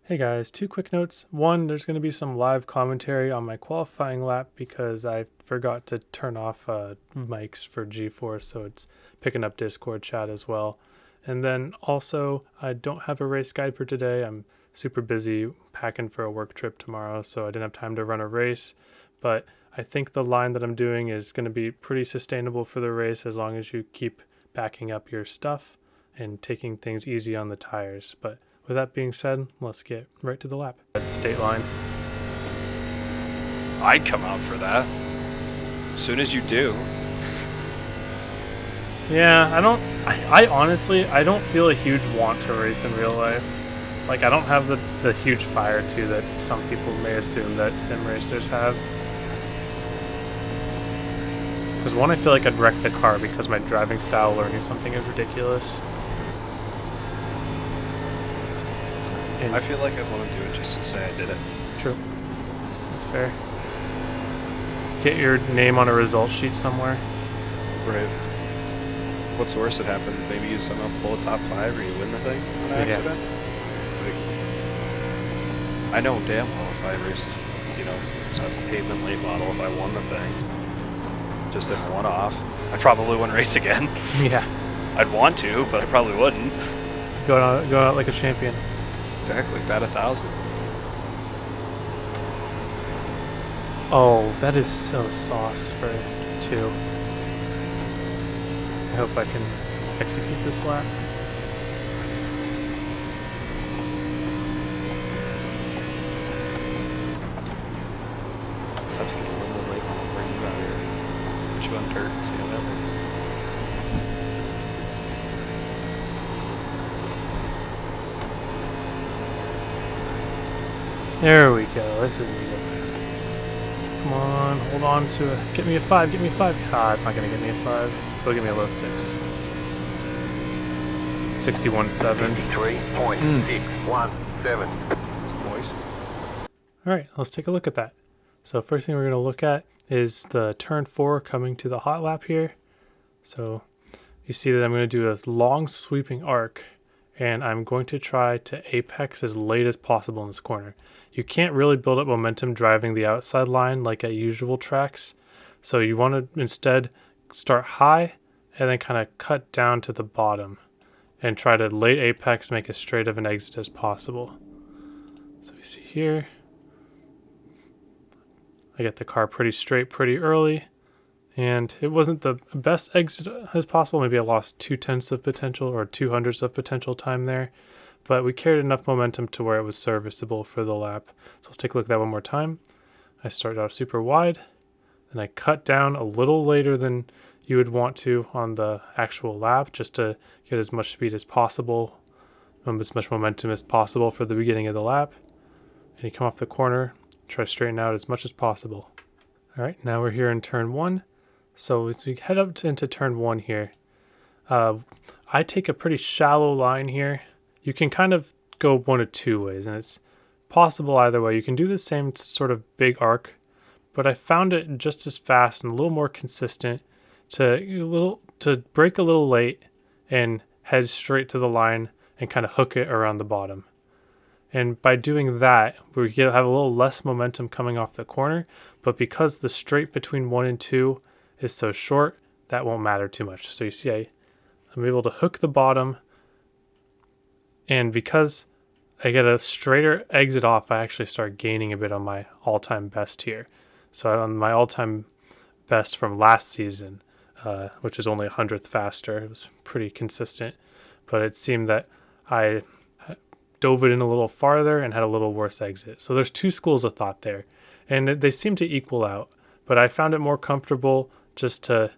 Hey guys, two quick notes. One, there's going to be some live commentary on my qualifying lap because I forgot to turn off mics for GeForce, so it's picking up Discord chat as well. And then also, I don't have a race guide for today. I'm super busy packing for a work trip tomorrow, so I didn't have time to run a race. But I think the line that I'm doing is going to be pretty sustainable for the race as long as you keep backing up your stuff and taking things easy on the tires. But with that being said, let's get right to the lap. State line. I'd come out for that. As soon as you do. Yeah, I honestly, I don't feel a huge want to race in real life. Like, I don't have the huge fire to that some people may assume that sim racers have. Because one, I feel like I'd wreck the car because my driving style learning something is ridiculous. And I feel like I want to do it just to say I did it. True. That's fair. Get your name on a result sheet somewhere. Right. What's the worst that happens? Maybe you somehow pull a top 5 or you win the thing on accident? Like, I know damn well if I raced, a pavement late model, if I won the thing, just in one off, I probably wouldn't race again. Yeah. I'd want to, but I probably wouldn't. Go out like a champion. Exactly, bat 1,000. Oh, that is so sauce for 2. I hope I can execute this lap. Have to get a little more late model bring you out here. Put you on dirt and see how that works. There we go. This is good. Come on, hold on to it. Get me a 5, get me a 5. Ah, it's not going to get me a 5. It'll give me a low 6. 61.7. 53.617. Boys. Alright, let's take a look at that. So first thing we're going to look at is the turn 4 coming to the hot lap here. So you see that I'm going to do a long sweeping arc, and I'm going to try to apex as late as possible in this corner. You can't really build up momentum driving the outside line like at usual tracks. So you want to instead start high and then kind of cut down to the bottom and try to late apex, make as straight of an exit as possible. So you see here, I get the car pretty straight pretty early, and it wasn't the best exit as possible. Maybe I lost 0.2 of potential or 0.02 of potential time there, but we carried enough momentum to where it was serviceable for the lap. So let's take a look at that one more time. I started out super wide, then I cut down a little later than you would want to on the actual lap, just to get as much speed as possible, as much momentum as possible for the beginning of the lap. And you come off the corner, try to straighten out as much as possible. All right, now we're here in turn 1. So as we head up into turn 1 here, I take a pretty shallow line here. You can kind of go one of two ways, and it's possible either way. You can do the same sort of big arc, but I found it just as fast and a little more consistent to break a little late and head straight to the line and kind of hook it around the bottom. And by doing that, we have a little less momentum coming off the corner, but because the straight between 1 and 2 is so short, that won't matter too much. So you see I'm able to hook the bottom, and because I get a straighter exit off, I actually start gaining a bit on my all-time best here. So on my all-time best from last season, which is only 100th faster, it was pretty consistent, but it seemed that I dove it in a little farther and had a little worse exit. So there's two schools of thought there, and they seem to equal out, but I found it more comfortable just to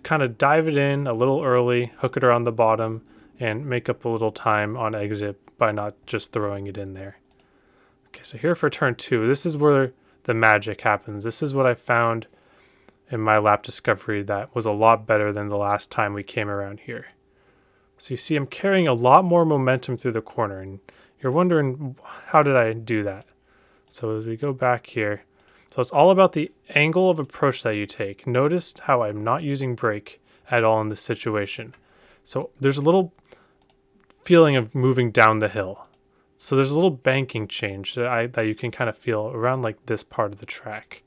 kind of dive it in a little early, hook it around the bottom, and make up a little time on exit by not just throwing it in there. Okay, so here for turn 2, this is where the magic happens. This is what I found in my lap discovery that was a lot better than the last time we came around here. So you see I'm carrying a lot more momentum through the corner, and you're wondering, how did I do that? So as we go back here, so it's all about the angle of approach that you take. Notice how I'm not using brake at all in this situation. So there's a little feeling of moving down the hill. So there's a little banking change that you can kind of feel around like this part of the track.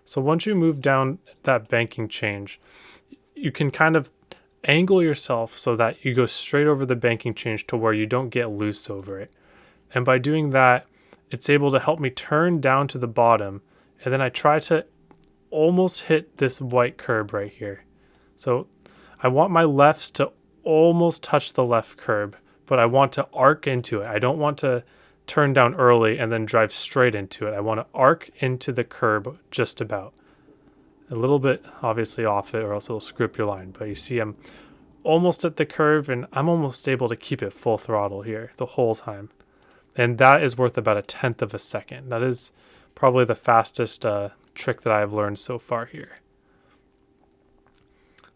So once you move down that banking change, you can kind of angle yourself so that you go straight over the banking change to where you don't get loose over it. And by doing that, it's able to help me turn down to the bottom. And then I try to almost hit this white curb right here. So I want my lefts to almost touch the left curb, but I want to arc into it. I don't want to turn down early and then drive straight into it. I want to arc into the curb just about. A little bit obviously off it or else it'll screw up your line. But you see I'm almost at the curve and I'm almost able to keep it full throttle here the whole time. And that is worth about 1/10 of a second. That is probably the fastest trick that I've learned so far here.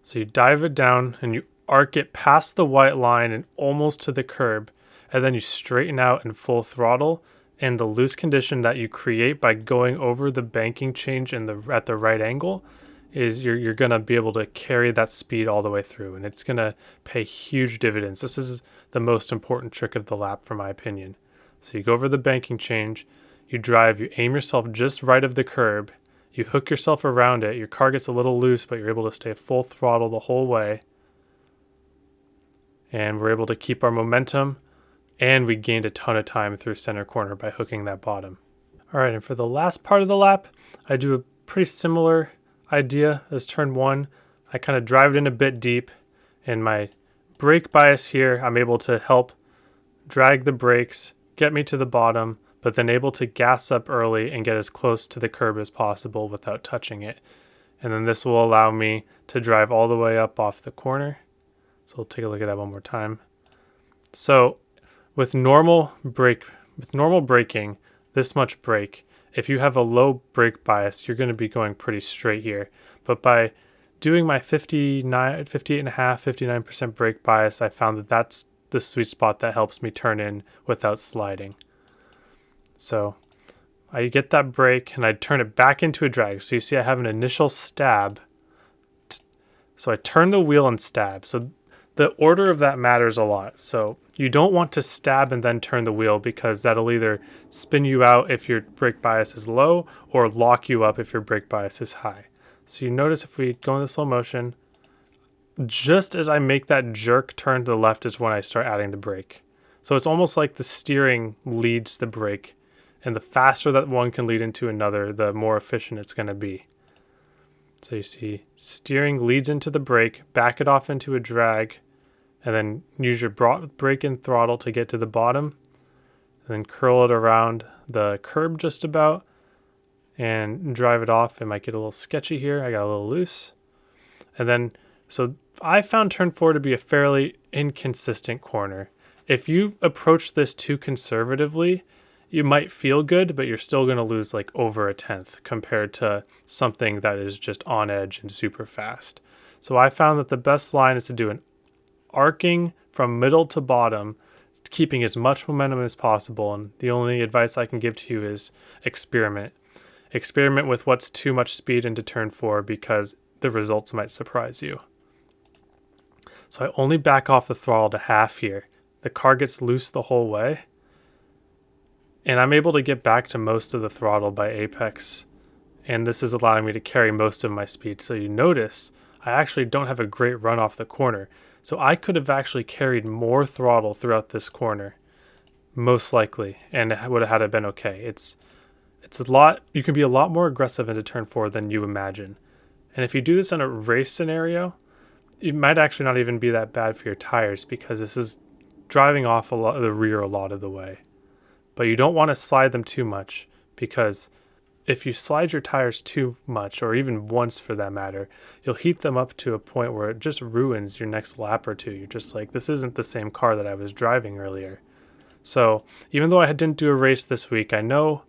So you dive it down and you arc it past the white line and almost to the curb, and then you straighten out in full throttle, and the loose condition that you create by going over the banking change at the right angle is you're going to be able to carry that speed all the way through, and it's going to pay huge dividends. This is the most important trick of the lap, for my opinion. So you go over the banking change, you drive, you aim yourself just right of the curb, you hook yourself around it, your car gets a little loose, but you're able to stay full throttle the whole way. And we're able to keep our momentum, and we gained a ton of time through center corner by hooking that bottom. All right, and for the last part of the lap, I do a pretty similar idea as turn one. I kind of drive it in a bit deep, and my brake bias here, I'm able to help drag the brakes, get me to the bottom, but then able to gas up early and get as close to the curb as possible without touching it. And then this will allow me to drive all the way up off the corner. So we'll take a look at that one more time. So with normal braking, this much brake, if you have a low brake bias, you're going to be going pretty straight here. But by doing my 59% brake bias, I found that that's the sweet spot that helps me turn in without sliding. So I get that brake and I turn it back into a drag. So you see I have an initial stab. So I turn the wheel and stab. So the order of that matters a lot. So you don't want to stab and then turn the wheel, because that'll either spin you out if your brake bias is low or lock you up if your brake bias is high. So you notice if we go into slow motion, just as I make that jerk turn to the left is when I start adding the brake. So it's almost like the steering leads the brake, and the faster that one can lead into another, the more efficient it's going to be. So you see steering leads into the brake, back it off into a drag, and then use your brake and throttle to get to the bottom, and then curl it around the curb just about and drive it off. It might get a little sketchy here. I got a little loose. And then, so I found turn 4 to be a fairly inconsistent corner. If you approach this too conservatively, you might feel good, but you're still going to lose like over 1/10 compared to something that is just on edge and super fast. So I found that the best line is to do an arcing from middle to bottom, keeping as much momentum as possible. And the only advice I can give to you is experiment. Experiment with what's too much speed into turn 4, because the results might surprise you. So I only back off the throttle to half here. The car gets loose the whole way, and I'm able to get back to most of the throttle by apex, and this is allowing me to carry most of my speed. So you notice I actually don't have a great run off the corner, so I could have actually carried more throttle throughout this corner, most likely, and it would have had it been okay. It's a lot. You can be a lot more aggressive into turn 4 than you imagine, and if you do this in a race scenario, it might actually not even be that bad for your tires, because this is driving off a lot of the rear a lot of the way. But you don't want to slide them too much, because if you slide your tires too much, or even once for that matter, you'll heat them up to a point where it just ruins your next lap or two. You're just like, this isn't the same car that I was driving earlier. So even though I didn't do a race this week, I know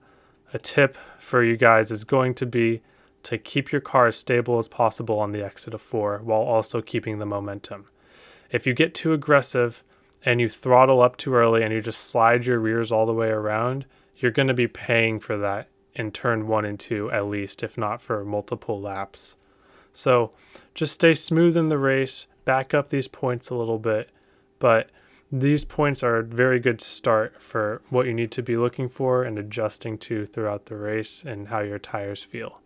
a tip for you guys is going to be to keep your car as stable as possible on the exit of 4 while also keeping the momentum. If you get too aggressive and you throttle up too early and you just slide your rears all the way around, you're going to be paying for that in turn 1 and 2 at least, if not for multiple laps. So just stay smooth in the race, back up these points a little bit, but these points are a very good start for what you need to be looking for and adjusting to throughout the race and how your tires feel.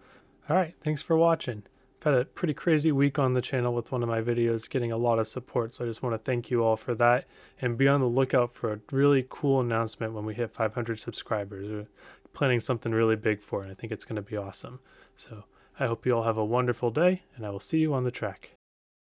All right, thanks for watching. I've had a pretty crazy week on the channel with one of my videos getting a lot of support, so I just want to thank you all for that, and be on the lookout for a really cool announcement when we hit 500 subscribers. We're planning something really big for it, and I think it's going to be awesome. So I hope you all have a wonderful day, and I will see you on the track.